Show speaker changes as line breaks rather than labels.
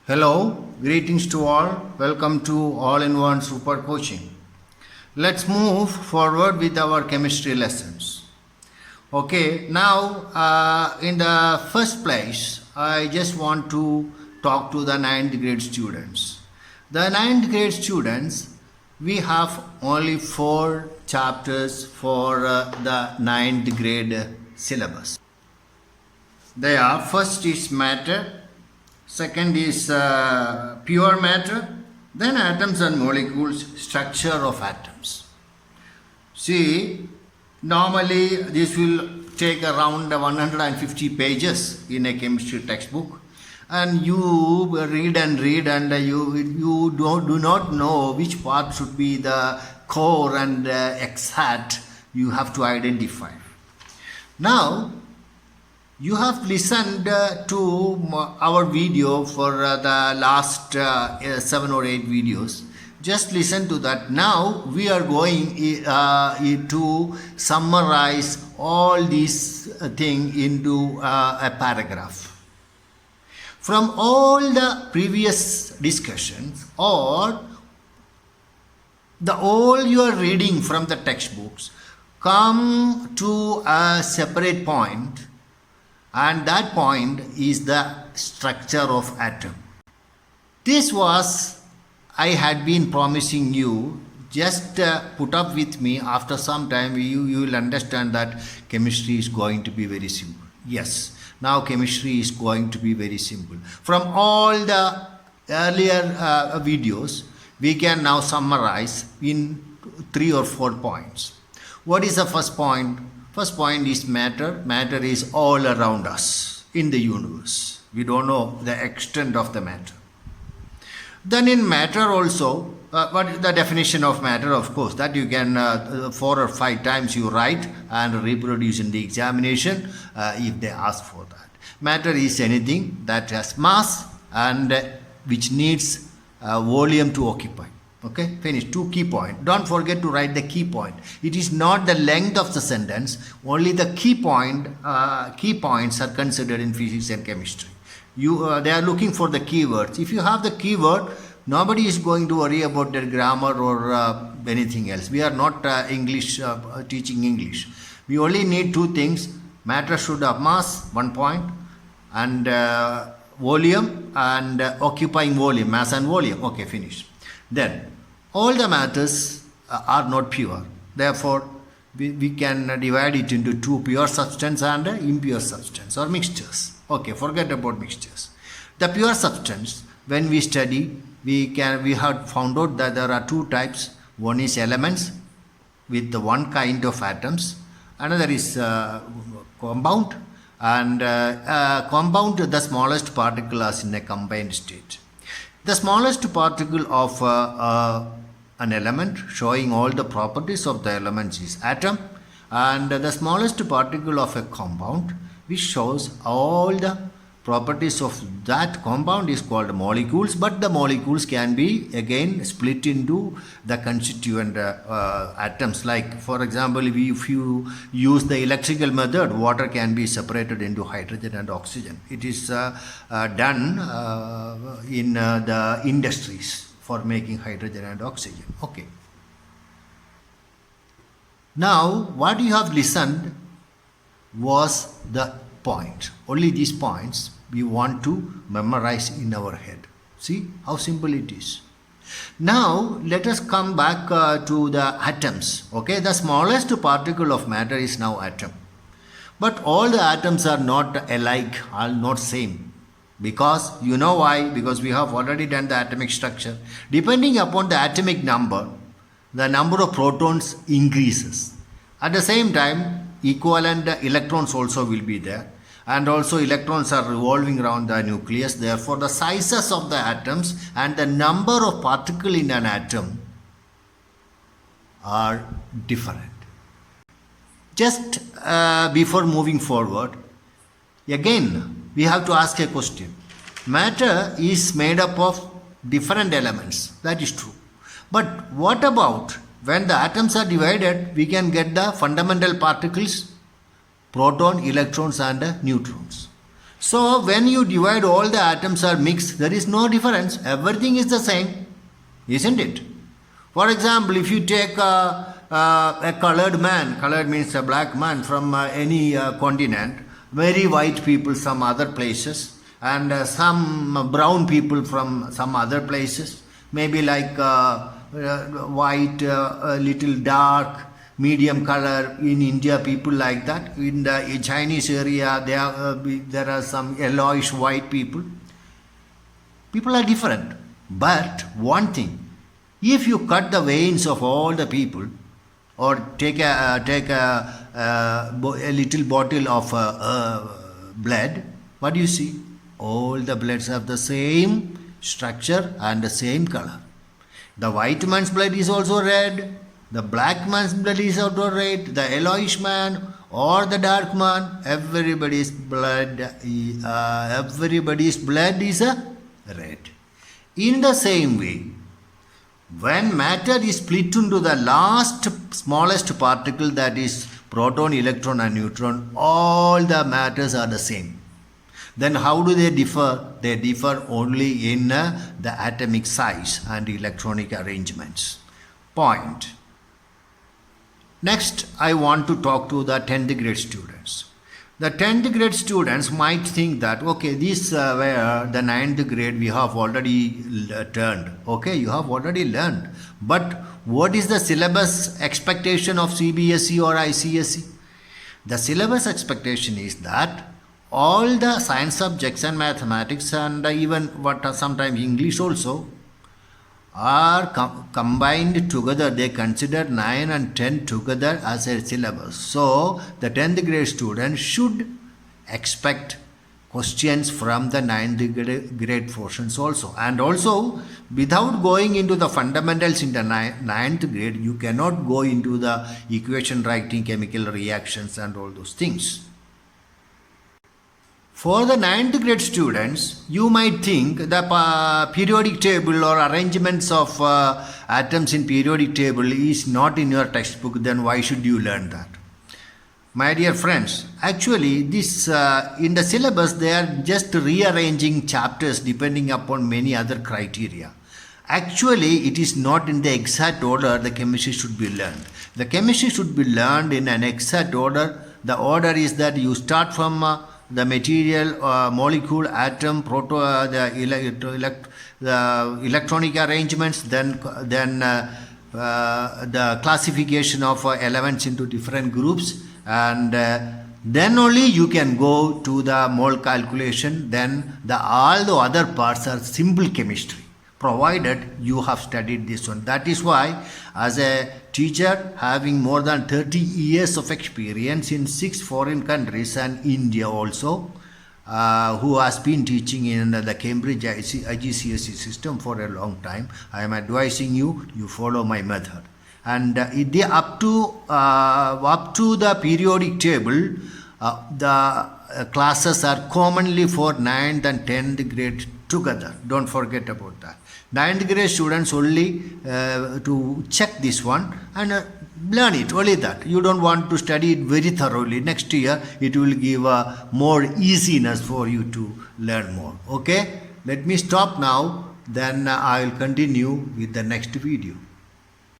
Hello, greetings to all. Welcome to All-in-One Super Coaching. Let's move forward with our chemistry lessons. Okay, now in the first place, I just want to talk to the 9th grade students. The 9th grade students, we have only 4 chapters for the 9th grade syllabus. They are: first is matter, second is pure matter, then atoms and molecules, structure of atoms. See, normally this will take around 150 pages in a chemistry textbook, and you read and you do not know which part should be the core and exact. You have to identify. Now, you have listened to our video for the last 7 or 8 videos. Just listen to that. Now we are going to summarize all these things into a paragraph. From all the previous discussions or all you are reading from the textbooks, come to a separate point, and that point is the structure of atom. This was, I had been promising you. Just put up with me. After some time you will understand that chemistry is going to be very simple. Yes, now chemistry is going to be very simple. From all the earlier videos, we can now summarize in 3 or 4 points. What is the first point? First point is matter. Matter is all around us in the universe. We don't know the extent of the matter. Then in matter also, what is the definition of matter? Of course, that you can 4 or 5 times you write and reproduce in the examination if they ask for that. Matter is anything that has mass and which needs volume to occupy. Okay, finish. 2 key points. Don't forget to write the key point. It is not the length of the sentence, only the key points are considered in physics and chemistry. They are looking for the keywords. If you have the keyword, nobody is going to worry about their grammar or anything else. We are not teaching English. We only need 2 things. Matter should have mass, 1 point, and volume and occupying volume, mass and volume. Okay, finish. Then all the matters are not pure. Therefore, we can divide it into 2: pure substance and impure substance or mixtures. Okay, forget about mixtures. The pure substance, when we study, we have found out that there are 2 types. One is elements with one kind of atoms. Another is compound. And compound, the smallest particle is in a combined state. The smallest particle of an element showing all the properties of the elements is atom, and the smallest particle of a compound which shows all the properties of that compound is called molecules, but the molecules can be again split into the constituent atoms. Like, for example, if you use the electrical method, water can be separated into hydrogen and oxygen. It is done in the industries for making hydrogen and oxygen. Okay. Now, what you have listened was the point. Only these points we want to memorize in our head. See how simple it is. Now let us come back to the atoms. Okay, the smallest particle of matter is now atom. But all the atoms are not alike, are not same. Because you know why? Because we have already done the atomic structure. Depending upon the atomic number, the number of protons increases. At the same time, equivalent electrons also will be there. And also electrons are revolving around the nucleus. Therefore, the sizes of the atoms and the number of particles in an atom are different. Just before moving forward, again, we have to ask a question. Matter is made up of different elements. That is true. But what about when the atoms are divided, we can get the fundamental particles: proton, electrons and neutrons. So when you divide, all the atoms are mixed, there is no difference. Everything is the same, isn't it? For example, if you take a colored man, colored means a black man from any continent, very white people some other places, and some brown people from some other places, maybe like white, little dark, medium color. In India, people like that. In the Chinese area, there are some yellowish white people. People are different. But one thing, if you cut the veins of all the people, or take a little bottle of blood, what do you see? All the bloods have the same structure and the same color. The white man's blood is also red. The black man's blood is also red. The yellowish man or the dark man, everybody's blood is red. In the same way, when matter is split into the last smallest particle, that is proton, electron and neutron, all the matters are the same. Then how do they differ? They differ only in the atomic size and electronic arrangements. Point. Next, I want to talk to the 10th grade students. The 10th grade students might think that, okay, these were the 9th grade, we have already turned. Okay, you have already learned. But what is the syllabus expectation of CBSE or ICSE? The syllabus expectation is that all the science subjects and mathematics and even sometimes English also are combined together. They consider 9 and 10 together as a syllabus. So the 10th grade student should expect questions from the 9th grade portions also. And also, without going into the fundamentals in the 9th grade, you cannot go into the equation writing, chemical reactions and all those things. For the 9th grade students, you might think the periodic table or arrangements of atoms in periodic table is not in your textbook, then why should you learn that? My dear friends, actually this in the syllabus they are just rearranging chapters depending upon many other criteria. Actually, it is not in the exact order the chemistry should be learned. The chemistry should be learned in an exact order. The order is that you start from the material, molecule, atom, the electronic arrangements, then the classification of elements into different groups, and then only you can go to the mole calculation. Then all the other parts are simple chemistry, provided you have studied this one. That is why, as a teacher having more than 30 years of experience in 6 foreign countries and India also, who has been teaching in the Cambridge IGCSE system for a long time, I am advising you follow my method. And up to the periodic table, the classes are commonly for 9th and 10th grade together. Don't forget about that. 9th grade students only to check this one and learn it, only that. You don't want to study it very thoroughly. Next year it will give more easiness for you to learn more. Okay, let me stop now, then I will continue with the next video.